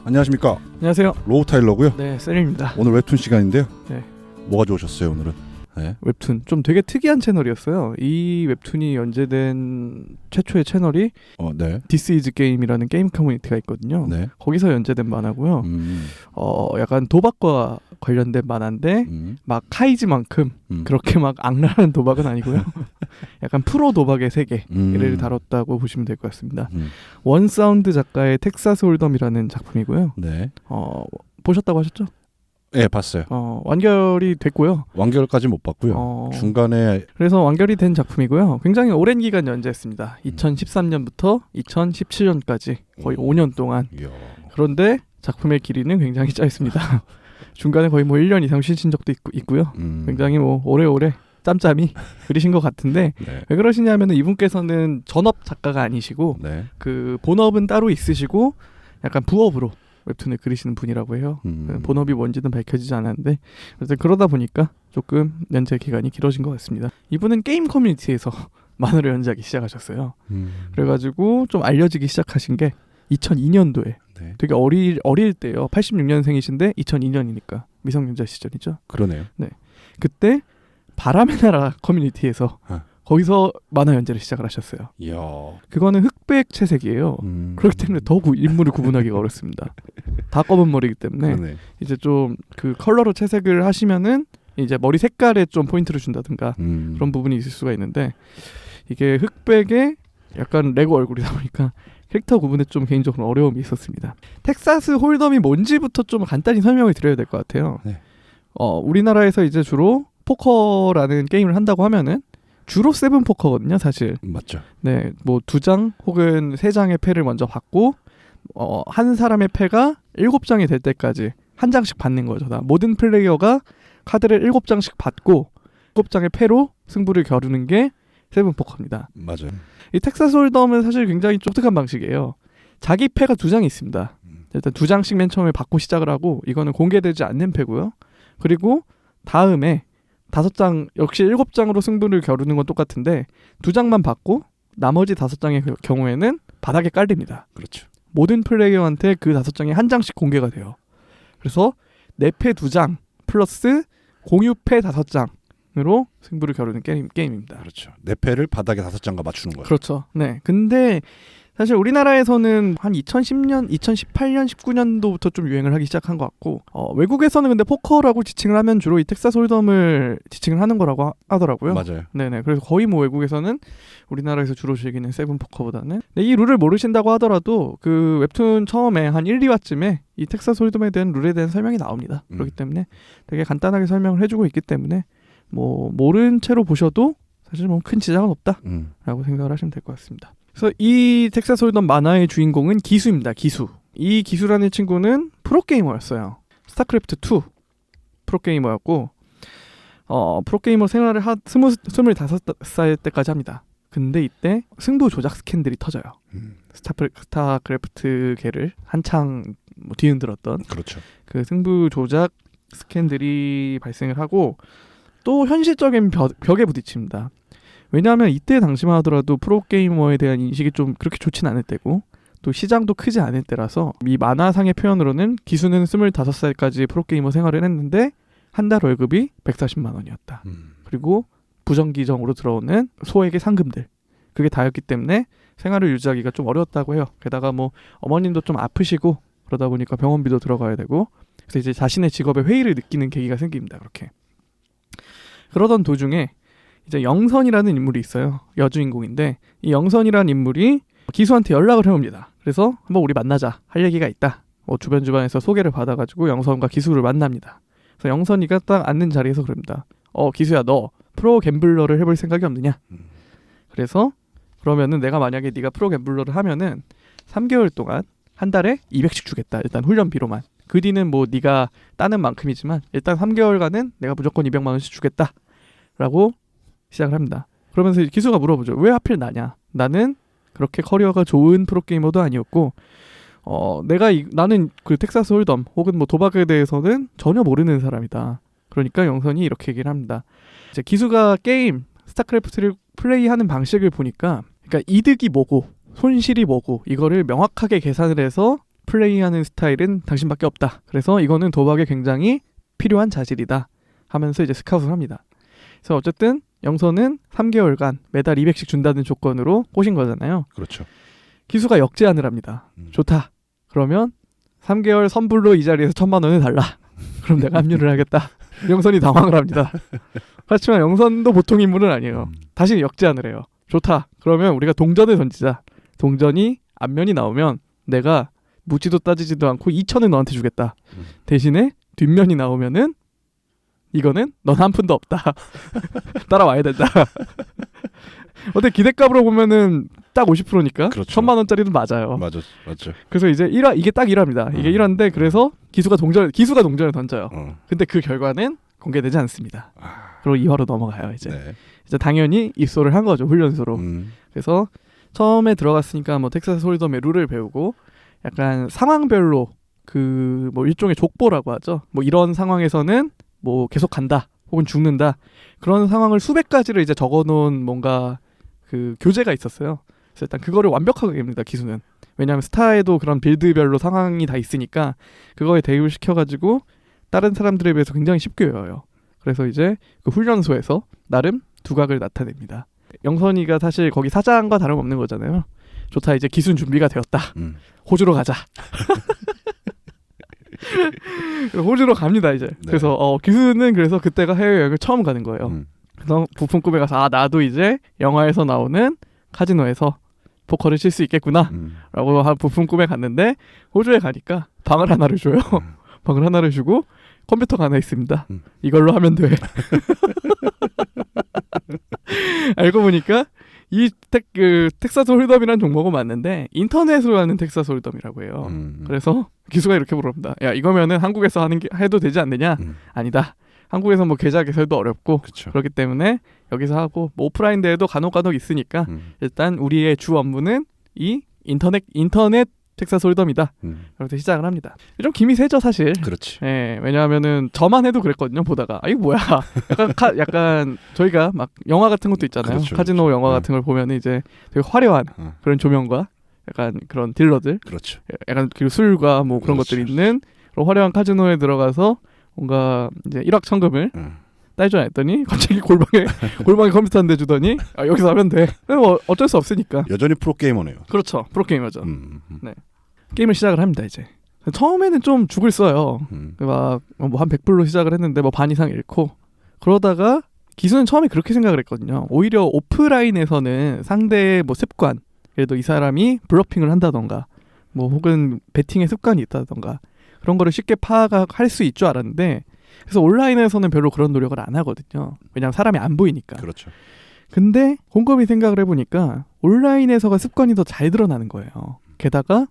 안녕하십니까. 안녕하세요. 로우 타일러고요. 네, 셀입니다. 오늘 웹툰 시간인데요. 네. 뭐가 좋으셨어요 오늘은? 네. 웹툰 좀 되게 특이한 채널이었어요. 이 웹툰이 연재된 최초의 채널이 네. This is Game이라는 게임 커뮤니티가 있거든요. 네. 거기서 연재된 만화고요. 약간 도박과 관련된 만화인데 막 카이지만큼 그렇게 막 악랄한 도박은 아니고요. 약간 프로 도박의 세계를 다뤘다고 보시면 될 것 같습니다. 원사운드 작가의 텍사스 홀덤이라는 작품이고요. 네. 보셨다고 하셨죠? 네, 봤어요. 완결이 됐고요. 완결까지 못 봤고요. 중간에 그래서 완결이 된 작품이고요. 굉장히 오랜 기간 연재했습니다. 2013년부터 2017년까지 거의 5년 동안. 이야. 그런데 작품의 길이는 굉장히 짧습니다. 중간에 거의 뭐 1년 이상 쉬신 적도 있고요. 굉장히 뭐 오래오래 짬짬이 그리신 것 같은데 네. 왜 그러시냐면 이분께서는 전업 작가가 아니시고 네. 그 본업은 따로 있으시고 약간 부업으로 웹툰을 그리시는 분이라고 해요. 본업이 뭔지는 밝혀지지 않았는데 그래서 그러다 보니까 조금 연재 기간이 길어진 것 같습니다. 이분은 게임 커뮤니티에서 만화를 연재하기 시작하셨어요. 그래가지고 좀 알려지기 시작하신 게 2002년도에 네. 되게 어릴 때요. 86년생이신데 2002년이니까 미성년자 시절이죠. 그러네요. 네, 그때 바람의 나라 커뮤니티에서 거기서 만화 연재를 시작을 하셨어요. 이야. 그거는 흑백 채색이에요. 그렇기 때문에 더 인물을 구분하기가 어렵습니다. 다 검은 머리이기 때문에 그러네. 이제 좀 그 컬러로 채색을 하시면은 이제 머리 색깔에 좀 포인트를 준다든가 그런 부분이 있을 수가 있는데 이게 흑백에 약간 레고 얼굴이다 보니까 캐릭터 구분에 좀 개인적으로 어려움이 있었습니다. 텍사스 홀덤이 뭔지부터 좀 간단히 설명을 드려야 될 것 같아요. 네. 우리나라에서 이제 주로 포커라는 게임을 한다고 하면은 주로 세븐 포커거든요, 사실. 맞죠. 네, 뭐 2장 혹은 3장의 패를 먼저 받고 한 사람의 패가 7장이 될 때까지 한 장씩 받는 거죠. 모든 플레이어가 카드를 7장씩 받고 7장의 패로 승부를 겨루는 게 세븐 포커입니다. 맞아요. 이 텍사스 홀덤은 사실 굉장히 독특한 방식이에요. 자기 패가 2장이 있습니다. 일단 2장씩 맨 처음에 받고 시작을 하고 이거는 공개되지 않는 패고요. 그리고 다음에 5장 역시 7장으로 승부를 겨루는 건 똑같은데 2장만 받고 나머지 5장의 경우에는 바닥에 깔립니다. 그렇죠. 모든 플레이어한테 그 5장이 한 장씩 공개가 돼요. 그래서 내 패 2장 플러스 공유패 5장으로 승부를 겨루는 게임입니다. 그렇죠. 내 패를 바닥에 5장과 맞추는 거예요. 그렇죠. 네. 근데 사실 우리나라에서는 한 2010년, 2018년, 19년도부터 좀 유행을 하기 시작한 것 같고 외국에서는 근데 포커라고 지칭을 하면 주로 이 텍사스 홀덤을 지칭을 하는 거라고 하더라고요. 맞아요. 네네. 그래서 거의 뭐 외국에서는 우리나라에서 주로 즐기는 세븐 포커보다는 이 룰을 모르신다고 하더라도 그 웹툰 처음에 한 1, 2화쯤에 이 텍사스 홀덤에 대한 룰에 대한 설명이 나옵니다. 그렇기 때문에 되게 간단하게 설명을 해주고 있기 때문에 뭐 모른 채로 보셔도 사실 뭐 큰 지장은 없다라고 생각을 하시면 될 것 같습니다. 그래서 이 텍사스 홀덤 만화의 주인공은 기수입니다. 기수. 이 기수라는 친구는 프로게이머였어요. 스타크래프트 2 프로게이머였고 프로게이머 생활을 25살 때까지 합니다. 근데 이때 승부 조작 스캔들이 터져요. 스타크래프트계를 한창 뒤흔들었던 그렇죠. 그 승부 조작 스캔들이 발생을 하고 또 현실적인 벽에 부딪힙니다. 왜냐하면 이때 당시만 하더라도 프로게이머에 대한 인식이 좀 그렇게 좋진 않을 때고 또 시장도 크지 않을 때라서 이 만화상의 표현으로는 기수는 25살까지 프로게이머 생활을 했는데 한 달 월급이 140만 원이었다. 그리고 부정기정으로 들어오는 소액의 상금들 그게 다였기 때문에 생활을 유지하기가 좀 어려웠다고 해요. 게다가 뭐 어머님도 좀 아프시고 그러다 보니까 병원비도 들어가야 되고 그래서 이제 자신의 직업에 회의를 느끼는 계기가 생깁니다. 그렇게 그러던 도중에 이제 영선이라는 인물이 있어요. 여주인공인데 이 영선이라는 인물이 기수한테 연락을 해옵니다. 그래서 한번 우리 만나자 할 얘기가 있다. 주변에서 소개를 받아가지고 영선과 기수를 만납니다. 그래서 영선이가 딱 앉는 자리에서 그럽니다. 기수야 너 프로 갬블러를 해볼 생각이 없느냐? 그래서 그러면은 내가 만약에 네가 프로 갬블러를 하면은 3개월 동안 한 달에 200씩 주겠다. 일단 훈련비로만. 그 뒤는 뭐 네가 따는 만큼이지만 일단 3개월간은 내가 무조건 200만 원씩 주겠다. 라고 시작을 합니다. 그러면서 기수가 물어보죠. 왜 하필 나냐? 나는 그렇게 커리어가 좋은 프로게이머도 아니었고 나는 그 텍사스 홀덤 혹은 뭐 도박에 대해서는 전혀 모르는 사람이다. 그러니까 영선이 이렇게 얘기를 합니다. 이제 기수가 게임 스타크래프트를 플레이하는 방식을 보니까 그러니까 이득이 뭐고 손실이 뭐고 이거를 명확하게 계산을 해서 플레이하는 스타일은 당신밖에 없다. 그래서 이거는 도박에 굉장히 필요한 자질이다 하면서 이제 스카웃을 합니다. 그래서 어쨌든 영선은 3개월간 매달 200씩 준다는 조건으로 꼬신 거잖아요. 그렇죠. 기수가 역제안을 합니다. 좋다. 그러면 3개월 선불로 이 자리에서 1,000만 원을 달라. 그럼 내가 합류를 하겠다. 영선이 당황을 합니다. 그렇지만 영선도 보통 인물은 아니에요. 다시 역제안을 해요. 좋다. 그러면 우리가 동전을 던지자. 동전이 앞면이 나오면 내가 묻지도 따지지도 않고 2,000을 너한테 주겠다. 대신에 뒷면이 나오면은 이거는 넌 한 푼도 없다. 따라와야 된다. 어때 기대값으로 보면은 딱 50%니까 그렇죠. 1,000만 원짜리도 맞아요. 맞죠. 그래서 이제 이게 딱 1화입니다. 이게 1화인데 그래서 기수가 동전을 던져요. 근데 그 결과는 공개되지 않습니다. 그리고 2화로 넘어가요. 이제 당연히 입소를 한 거죠. 훈련소로. 그래서 처음에 들어갔으니까 뭐 텍사스 홀덤의 룰을 배우고 약간 상황별로 그 뭐 일종의 족보라고 하죠. 뭐 이런 상황에서는 뭐 계속 간다 혹은 죽는다 그런 상황을 수백 가지를 이제 적어놓은 뭔가 그 교재가 있었어요. 그래서 일단 그거를 완벽하게 합니다. 기수는. 왜냐하면 스타에도 그런 빌드별로 상황이 다 있으니까 그거에 대입을 시켜가지고 다른 사람들에 비해서 굉장히 쉽게 외워요. 그래서 이제 그 훈련소에서 나름 두각을 나타냅니다. 영선이가 사실 거기 사장과 다름없는 거잖아요. 좋다. 이제 기수는 준비가 되었다. 호주로 가자. 호주로 갑니다 이제. 네. 그래서 기수는 그래서 그때가 해외여행을 처음 가는 거예요. 그래서 부품급에 가서 나도 이제 영화에서 나오는 카지노에서 포커를 칠 수 있겠구나 라고 한 부품급에 갔는데 호주에 가니까 방을 하나를 줘요. 방을 하나를 주고 컴퓨터가 하나 있습니다. 이걸로 하면 돼. 알고 보니까 이 텍사스 홀덤이라는 종목은 맞는데 인터넷으로 하는 텍사스 홀덤이라고 해요. 그래서 기수가 이렇게 물어봅니다. 야 이거면은 한국에서 해도 되지 않느냐? 아니다. 한국에서 뭐 계좌 개설도 어렵고 그쵸. 그렇기 때문에 여기서 하고 뭐 오프라인 대회도 간혹 있으니까 일단 우리의 주 업무는 이 인터넷 텍사스 홀덤이다. 그렇게 시작을 합니다. 좀 김이 세죠 사실. 그렇지. 예, 왜냐하면은 저만 해도 그랬거든요 보다가. 이거 뭐야? 약간 저희가 막 영화 같은 것도 있잖아요. 그렇죠, 카지노 그렇죠. 영화 같은 걸 보면 이제 되게 화려한 그런 조명과 약간 그런 딜러들. 그렇죠. 약간 그 술과 뭐 그런 그렇죠. 것들이 있는 그런 화려한 카지노에 들어가서 뭔가 이제 일확천금을 따져야 했더니 갑자기 골방에 컴퓨터 한 대 주더니 여기서 하면 돼. 뭐 어쩔 수 없으니까. 여전히 프로게이머네요. 그렇죠. 프로게이머죠. 네. 게임을 시작을 합니다 이제. 처음에는 좀 죽을 써요. 막 뭐 한 100불로 시작을 했는데 뭐 반 이상 잃고 그러다가 기수는 처음에 그렇게 생각을 했거든요. 오히려 오프라인에서는 상대의 뭐 습관, 예를 들어 이 사람이 블러핑을 한다던가 뭐 혹은 베팅의 습관이 있다던가 그런 거를 쉽게 파악할 수 있을 줄 알았는데 그래서 온라인에서는 별로 그런 노력을 안 하거든요. 왜냐하면 사람이 안 보이니까. 그렇죠. 근데 곰곰이 생각을 해보니까 온라인에서가 습관이 더 잘 드러나는 거예요. 게다가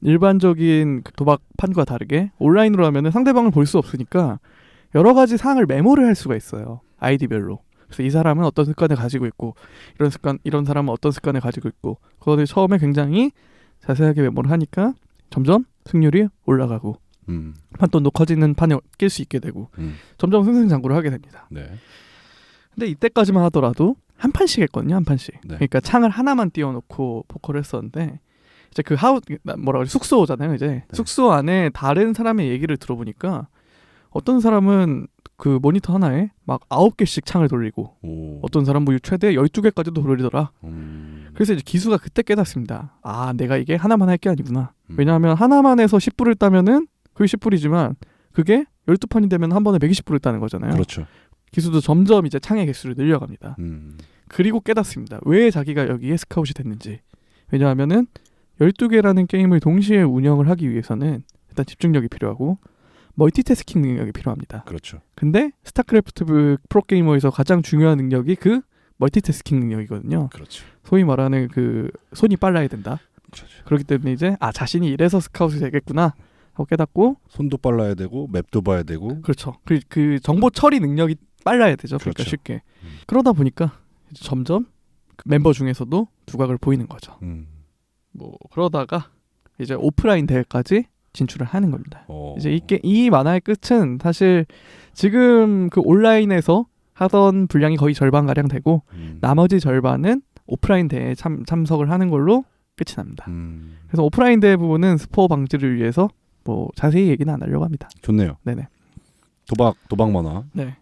일반적인 도박판과 다르게 온라인으로 하면은 상대방을 볼 수 없으니까 여러 가지 사항을 메모를 할 수가 있어요. 아이디별로. 그래서 이 사람은 어떤 습관을 가지고 있고 이런 사람은 어떤 습관을 가지고 있고 그거를 처음에 굉장히 자세하게 메모를 하니까 점점 승률이 올라가고 판돈도 커지는 판에 낄 수 있게 되고 점점 승승장구를 하게 됩니다. 네. 근데 이때까지만 하더라도 한 판씩 했거든요. 한 판씩. 네. 그러니까 창을 하나만 띄워놓고 포커를 했었는데 이제 그 숙소잖아요. 이제 네. 숙소 안에 다른 사람의 얘기를 들어보니까 어떤 사람은 그 모니터 하나에 막 9개씩 창을 돌리고 어떤 사람 뭐 최대 12개까지도 돌리더라. 그래서 이제 기수가 그때 깨닫습니다. 아 내가 이게 하나만 할 게 아니구나. 왜냐하면 하나만 해서 10불을 따면은 그게 10불이지만 그게 12판이 되면 한 번에 120불을 따는 거잖아요. 그렇죠. 기수도 점점 이제 창의 개수를 늘려갑니다. 그리고 깨닫습니다. 왜 자기가 여기에 스카웃이 됐는지. 왜냐하면은 12개라는 게임을 동시에 운영을 하기 위해서는 일단 집중력이 필요하고 멀티태스킹 능력이 필요합니다. 그렇죠. 근데 스타크래프트 프로게이머에서 가장 중요한 능력이 그 멀티태스킹 능력이거든요. 그렇죠. 소위 말하는 그 손이 빨라야 된다. 그렇죠. 그렇기 때문에 이제 자신이 이래서 스카웃이 되겠구나 하고 깨닫고 손도 빨라야 되고 맵도 봐야 되고 그렇죠. 그 정보 처리 능력이 빨라야 되죠. 그렇죠. 그러니까 쉽게. 그러다 보니까 이제 점점 그 멤버 중에서도 두각을 보이는 거죠. 뭐 그러다가 이제 오프라인 대회까지 진출을 하는 겁니다. 이제 이 만화의 끝은 사실 지금 그 온라인에서 하던 분량이 거의 절반 가량 되고 나머지 절반은 오프라인 대회에 참석을 하는 걸로 끝이 납니다. 그래서 오프라인 대회 부분은 스포 방지를 위해서 뭐 자세히 얘기는 안 하려고 합니다. 좋네요. 네네. 도박 만화. 네.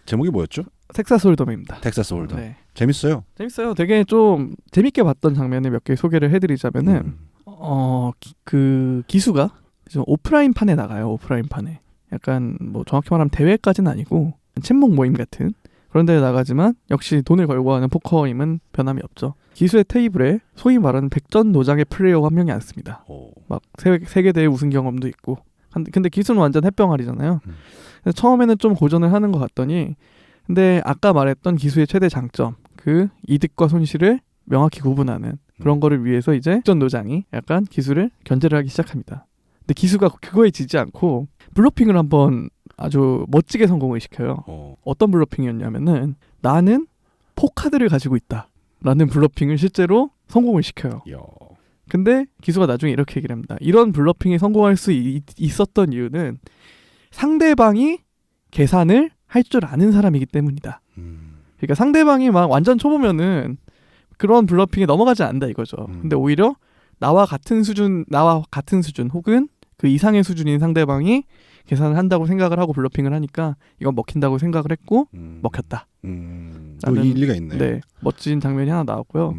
제목이 뭐였죠? 텍사스 홀덤입니다. 텍사스 홀덤. 네. 재밌어요. 재밌어요. 되게 좀 재밌게 봤던 장면을 몇 개 소개를 해드리자면은 그 기수가 좀 오프라인 판에 나가요. 오프라인 판에 약간 뭐 정확히 말하면 대회까지는 아니고 친목 모임 같은 그런 데에 나가지만 역시 돈을 걸고 하는 포커임은 변함이 없죠. 기수의 테이블에 소위 말하는 백전노장의 플레이어가 한 명이 앉습니다. 막 세계대회 우승 경험도 있고. 근데 기수는 완전 햇병아리잖아요. 그래서 처음에는 좀 고전을 하는 것 같더니 근데 아까 말했던 기수의 최대 장점 그 이득과 손실을 명확히 구분하는 그런 거를 위해서 이제 백전노장이 약간 기수를 견제를 하기 시작합니다. 근데 기수가 그거에 지지 않고 블러핑을 한번 아주 멋지게 성공을 시켜요. 어떤 블러핑이었냐면은 나는 포카드를 가지고 있다 라는 블러핑을 실제로 성공을 시켜요. 근데 기수가 나중에 이렇게 얘기를 합니다. 이런 블러핑에 성공할 수 있었던 이유는 상대방이 계산을 할 줄 아는 사람이기 때문이다. 그러니까 상대방이 막 완전 초보면은 그런 블러핑에 넘어가지 않는다 이거죠. 근데 오히려 나와 같은 수준 혹은 그 이상의 수준인 상대방이 계산을 한다고 생각을 하고 블러핑을 하니까 이건 먹힌다고 생각을 했고 먹혔다. 또 일리가 있네. 네, 멋진 장면이 하나 나왔고요.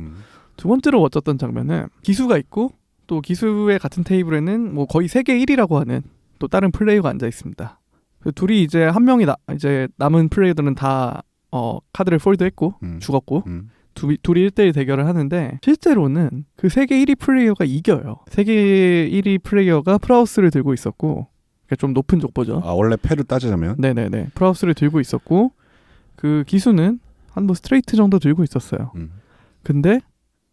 두 번째로 멋졌던 장면은 기수가 있고 또 기수의 같은 테이블에는 뭐 거의 세계 1위라고 하는 또 다른 플레이어가 앉아 있습니다. 둘이 이제 한 명이 이제 남은 플레이어들은 다 카드를 폴드했고 죽었고 둘이 1대1 대결을 하는데 실제로는 그 세계 1위 플레이어가 이겨요. 세계 1위 플레이어가 프라우스를 들고 있었고 그러니까 좀 높은 족보죠. 원래 패를 따지자면 네네네 프라우스를 들고 있었고 그 기수는 한 뭐 스트레이트 정도 들고 있었어요. 근데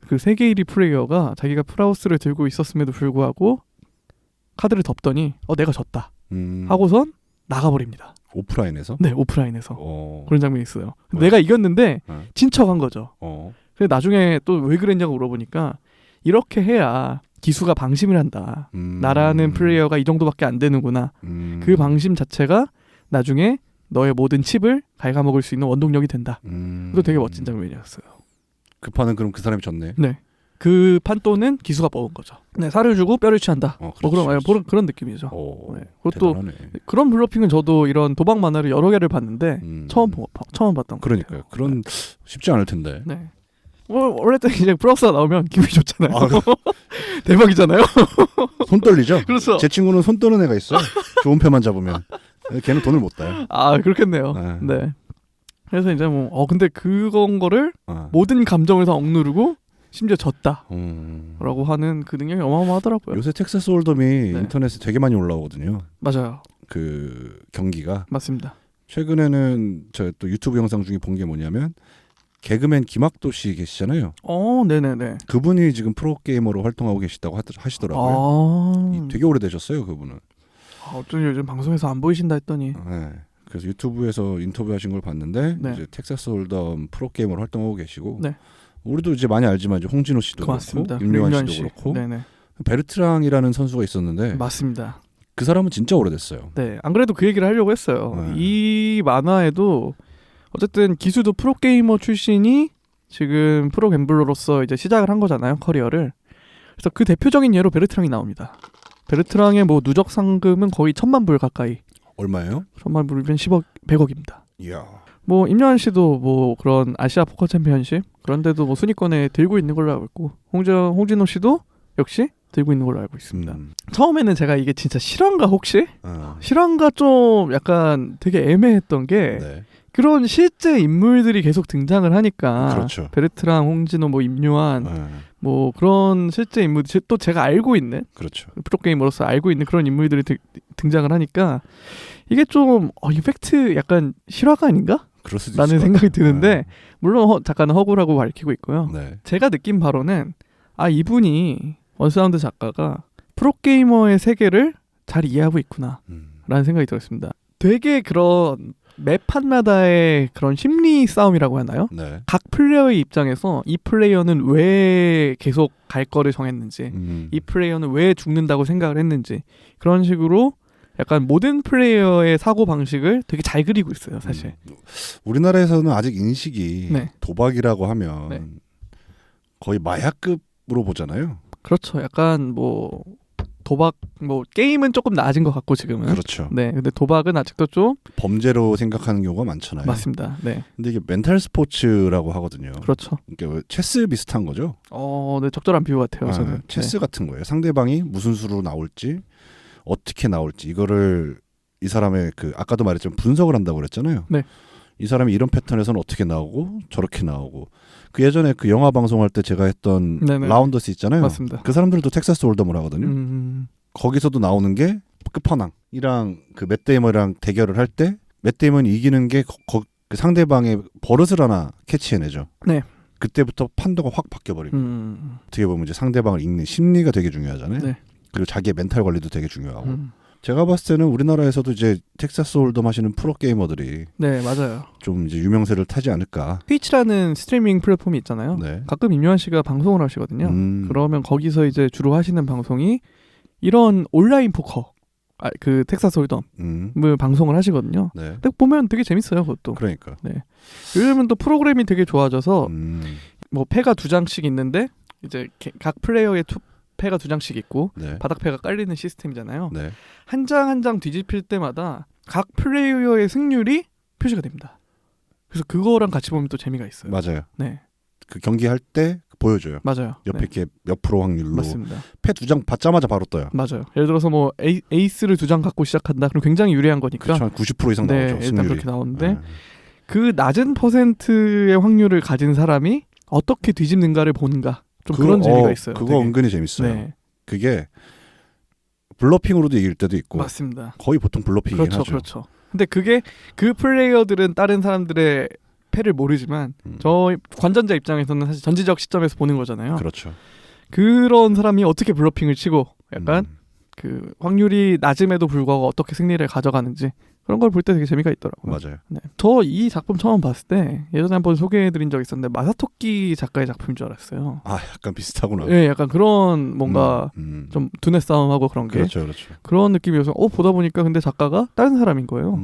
그 세계 1위 플레이어가 자기가 프라우스를 들고 있었음에도 불구하고 카드를 덮더니 내가 졌다 하고선 나가버립니다. 오프라인에서? 네, 오프라인에서. 그런 장면이 있어요. 내가 이겼는데 진척한 거죠. 그래서 나중에 또 왜 그랬냐고 물어보니까 이렇게 해야 기수가 방심을 한다. 나라는 플레이어가 이 정도밖에 안 되는구나. 그 방심 자체가 나중에 너의 모든 칩을 갉아먹을 수 있는 원동력이 된다. 그것도 되게 멋진 장면이었어요. 그 판은 그럼 그 사람이 졌네. 네. 그 판도는 기수가 먹은 거죠. 네, 살을 주고 뼈를 취한다. 그런 느낌이죠. 네. 그것도 대단하네. 그런 블러핑은 저도 이런 도박 만화를 여러 개를 봤는데 처음 봤던 그러니까요. 것 같아요. 그런 쉽지 않을 텐데. 네. 원래 이제 프라우스가 나오면 기분이 좋잖아요. 대박이잖아요. 손 떨리죠? 그렇죠. 제 친구는 손 떠는 애가 있어요. 좋은 패만 잡으면. 걔는 돈을 못 따요. 그렇겠네요. 네. 그래서 이제 근데 그건 거를 모든 감정을 다 억누르고 심지어 졌다라고 하는 그 능력이 어마어마하더라고요. 요새 텍사스 홀덤이 인터넷에 되게 많이 올라오거든요. 맞아요. 그 경기가. 맞습니다. 최근에는 저 또 유튜브 영상 중에 본 게 뭐냐면 개그맨 김학도 씨 계시잖아요. 네네네. 그분이 지금 프로게이머로 활동하고 계시다고 하시더라고요. 되게 오래되셨어요, 그분은. 어쩐지 요즘 방송에서 안 보이신다 했더니. 네. 그래서 유튜브에서 인터뷰하신 걸 봤는데 이제 텍사스 홀덤 프로게이머로 활동하고 계시고 우리도 이제 많이 알지만 이제 홍진호 씨도 고맙습니다. 그렇고 임요한 씨도 그렇고 네네. 베르트랑이라는 선수가 있었는데 맞습니다. 그 사람은 진짜 오래됐어요. 네, 안 그래도 그 얘기를 하려고 했어요. 이 만화에도 어쨌든 기수도 프로게이머 출신이 지금 프로갬블러로서 이제 시작을 한 거잖아요, 커리어를. 그래서 그 대표적인 예로 베르트랑이 나옵니다. 베르트랑의 뭐 누적 상금은 거의 1,000만 불 가까이. 얼마예요? 1,000만 불이면 10억, 100억입니다. 이야. 뭐 임요한 씨도 뭐 그런 아시아 포커 챔피언십 그런데도 뭐 순위권에 들고 있는 걸로 알고 있고 홍진호 씨도 역시 들고 있는 걸로 알고 있습니다. 처음에는 제가 이게 진짜 실화인가 혹시? 실화인가 좀 약간 되게 애매했던 게 그런 실제 인물들이 계속 등장을 하니까 그렇죠. 베르트랑, 홍진호, 뭐 임요한 뭐 그런 실제 인물 또 제가 알고 있는 그렇죠. 프로게이머로서 알고 있는 그런 인물들이 등장을 하니까 이게 좀 이 팩트 약간 실화가 아닌가? 그럴 수도 라는 생각이 드는데 물론 작가는 허구라고 밝히고 있고요. 제가 느낀 바로는 이분이 원사운드 작가가 프로게이머의 세계를 잘 이해하고 있구나 라는 생각이 들었습니다. 되게 그런 매판마다의 그런 심리 싸움이라고 하나요? 각 플레이어의 입장에서 이 플레이어는 왜 계속 갈 거를 정했는지 이 플레이어는 왜 죽는다고 생각을 했는지 그런 식으로 약간 모든 플레이어의 사고방식을 되게 잘 그리고 있어요, 사실. 우리나라에서는 아직 인식이 도박이라고 하면 거의 마약급 도박으로 보잖아요. 그렇죠. 약간 뭐 도박 뭐 게임은 조금 나아진 것 같고 지금은. 그렇죠. 네, 근데 도박은 아직도 좀 범죄로 생각하는 경우가 많잖아요. 맞습니다. 네. 근데 이게 멘탈 스포츠라고 하거든요. 그렇죠. 그러니까 체스 비슷한 거죠. 네, 적절한 비유 같아요. 저는. 체스 같은 거예요. 상대방이 무슨 수로 나올지 어떻게 나올지 이거를 이 사람의 그 아까도 말했지만 분석을 한다고 그랬잖아요. 네. 이 사람이 이런 패턴에서는 어떻게 나오고 저렇게 나오고 그 예전에 그 영화 방송할 때 제가 했던 네네. 라운더스 있잖아요. 맞습니다. 그 사람들도 텍사스 홀덤을 하거든요. 거기서도 나오는 게 끝판왕이랑 그 맷 데이먼이랑 대결을 할 때 맷 데이먼이 이기는 게 그 상대방의 버릇을 하나 캐치해내죠. 네. 그때부터 판도가 확 바뀌어버립니다. 어떻게 보면 이제 상대방을 읽는 심리가 되게 중요하잖아요. 네. 그리고 자기의 멘탈 관리도 되게 중요하고. 제가 봤을 때는 우리나라에서도 이제 텍사스 홀덤 하시는 프로 게이머들이 네, 맞아요. 좀 이제 유명세를 타지 않을까. 트위치라는 스트리밍 플랫폼이 있잖아요. 네. 가끔 임요한 씨가 방송을 하시거든요. 그러면 거기서 이제 주로 하시는 방송이 이런 온라인 포커, 그 텍사스 홀덤을 방송을 하시거든요. 네. 근데 보면 되게 재밌어요, 그것도. 그러니까. 네. 요즘은 또 프로그램이 되게 좋아져서 뭐 패가 2장씩 있는데 이제 각 플레이어의 패가 2장씩 있고 네. 바닥패가 깔리는 시스템이잖아요. 네. 한 장 한 장 뒤집힐 때마다 각 플레이어의 승률이 표시가 됩니다. 그래서 그거랑 같이 보면 또 재미가 있어요. 맞아요. 네. 그 경기할 때 보여줘요. 맞아요. 옆에 네. 이렇게 몇 프로 확률로. 맞습니다. 패 2장 받자마자 바로 떠요. 맞아요. 예를 들어서 뭐 에이스를 2장 갖고 시작한다. 그럼 굉장히 유리한 거니까. 그렇죠. 한 90% 이상 네, 나오죠. 일단 승률이. 그렇게 나오는데 그 낮은 퍼센트의 확률을 가진 사람이 어떻게 뒤집는가를 보는가. 좀 그런 재미가 있어요. 그거 되게. 은근히 재밌어요. 네. 그게 블러핑으로도 이길 때도 있고. 맞습니다. 거의 보통 블러핑이긴 그렇죠, 하죠. 그렇죠. 근데 그게 그 플레이어들은 다른 사람들의 패를 모르지만 저 관전자 입장에서는 사실 전지적 시점에서 보는 거잖아요. 그렇죠. 그런 사람이 어떻게 블러핑을 치고 약간 그 확률이 낮음에도 불구하고 어떻게 승리를 가져가는지 그런 걸 볼 때 되게 재미가 있더라고요. 맞아요. 네. 저 이 작품 처음 봤을 때 예전에 한번 소개해드린 적 있었는데 마사토키 작가의 작품인 줄 알았어요. 아, 약간 비슷하구나. 네, 약간 그런 뭔가 좀 두뇌 싸움하고 그런 게 그렇죠, 그렇죠. 그런 느낌이어서 보다 보니까 근데 작가가 다른 사람인 거예요.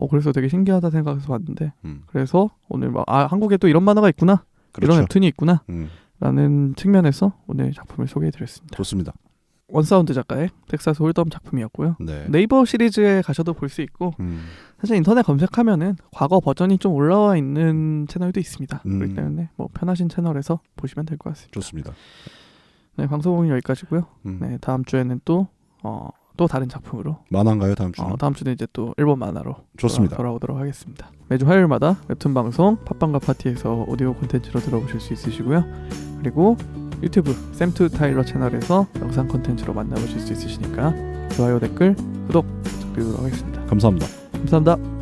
그래서 되게 신기하다 생각해서 봤는데 그래서 오늘 막 한국에 또 이런 만화가 있구나, 그렇죠. 이런 웹툰이 있구나 라는 측면에서 오늘 작품을 소개해드렸습니다. 좋습니다. 원사운드 작가의 텍사스 홀덤 작품이었고요. 네. 네이버 시리즈에 가셔도 볼 수 있고 사실 인터넷 검색하면은 과거 버전이 좀 올라와 있는 채널도 있습니다. 그렇기 때문에 뭐 편하신 채널에서 보시면 될 것 같습니다. 좋습니다. 네, 방송은 여기까지고요. 네, 다음 주에는 또 다른 작품으로 만화인가요 다음 주는? 다음 주는 이제 또 일본 만화로 좋습니다. 돌아오도록 하겠습니다. 매주 화요일마다 웹툰 방송 팟빵과 파티에서 오디오 콘텐츠로 들어보실 수 있으시고요. 그리고 유튜브 샘투 타일러 채널에서 영상 콘텐츠로 만나보실 수 있으시니까 좋아요, 댓글, 구독 부탁드리도록 하겠습니다. 감사합니다. 감사합니다.